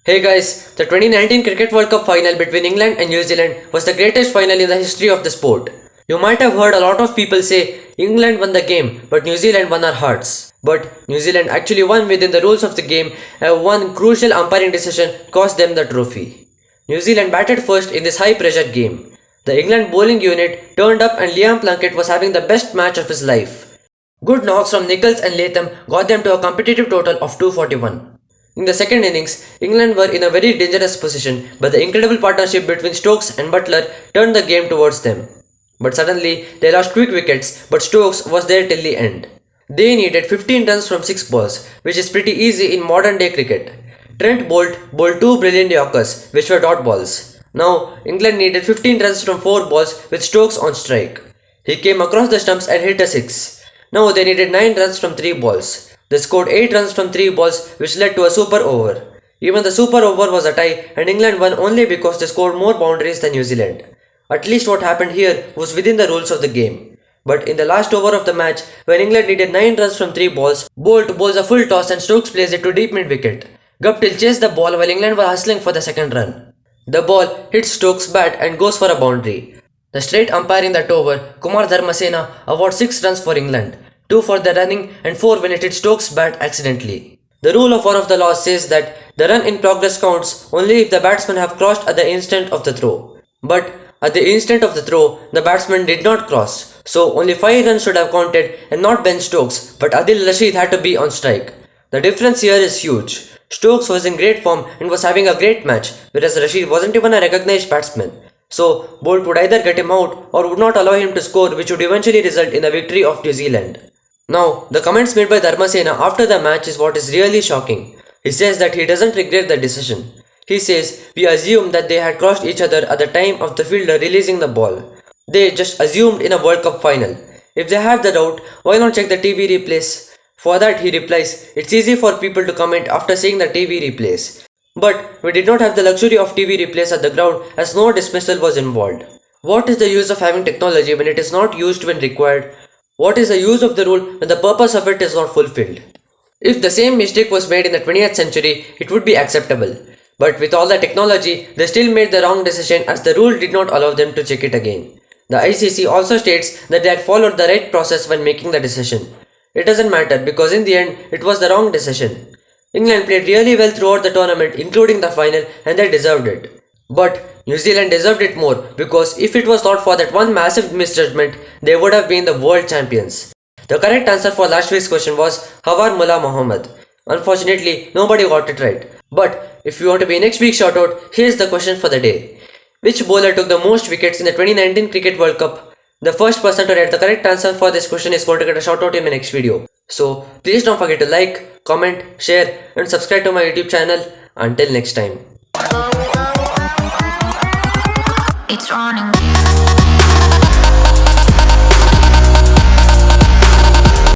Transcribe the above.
Hey guys, the 2019 Cricket World Cup final between England and New Zealand was the greatest final in the history of the sport. You might have heard a lot of people say England won the game, but New Zealand won our hearts. But New Zealand actually won within the rules of the game, and one crucial umpiring decision cost them the trophy. New Zealand batted first in this high pressure game. The England bowling unit turned up and Liam Plunkett was having the best match of his life. Good knocks from Nichols and Latham got them to a competitive total of 241. In the second innings, England were in a very dangerous position, but the incredible partnership between Stokes and Butler turned the game towards them. But suddenly, they lost quick wickets, but Stokes was there till the end. They needed 15 runs from 6 balls, which is pretty easy in modern day cricket. Trent Boult bowled 2 brilliant Yorkers, which were dot balls. Now, England needed 15 runs from 4 balls with Stokes on strike. He came across the stumps and hit a 6. Now they needed 9 runs from 3 balls. They scored 8 runs from 3 balls, which led to a super over. Even the super over was a tie, and England won only because they scored more boundaries than New Zealand. At least what happened here was within the rules of the game. But in the last over of the match, when England needed 9 runs from 3 balls, Boult bowls a full toss and Stokes plays it to deep mid wicket. Guptill chased the ball while England were hustling for the second run. The ball hits Stokes' bat and goes for a boundary. The straight umpire in that over, Kumar Dharmasena, awards 6 runs for England. 2 for the running and 4 when it hit Stokes' bat accidentally. The rule of one of the laws says that the run in progress counts only if the batsmen have crossed at the instant of the throw. But at the instant of the throw, the batsman did not cross, so only 5 runs should have counted and not Ben Stokes, but Adil Rashid had to be on strike. The difference here is huge. Stokes was in great form and was having a great match, whereas Rashid wasn't even a recognized batsman. So, Boult would either get him out or would not allow him to score, which would eventually result in the victory of New Zealand. Now, the comments made by Dharmasena after the match is what is really shocking. He says that he doesn't regret the decision. He says, "We assumed that they had crossed each other at the time of the fielder releasing the ball. They just assumed in a World Cup final. If they had the doubt, why not check the TV replays?" For that he replies, "It's easy for people to comment after seeing the TV replays. But we did not have the luxury of TV replays at the ground as no dismissal was involved. What is the use of having technology when it is not used when required? What is the use of the rule when the purpose of it is not fulfilled?" If the same mistake was made in the 20th century, it would be acceptable. But with all the technology, they still made the wrong decision as the rule did not allow them to check it again. The ICC also states that they had followed the right process when making the decision. It doesn't matter because in the end, it was the wrong decision. England played really well throughout the tournament, including the final, and they deserved it. But New Zealand deserved it more because if it was not for that one massive misjudgment, they would have been the world champions. The correct answer for last week's question was Hawar Mullah Mohammad. Unfortunately, nobody got it right. But if you want to be next week's shoutout, here's the question for the day. Which bowler took the most wickets in the 2019 Cricket World Cup? The first person to write the correct answer for this question is going to get a shoutout in my next video. So please don't forget to like, comment, share and subscribe to my YouTube channel. Until next time. It's running.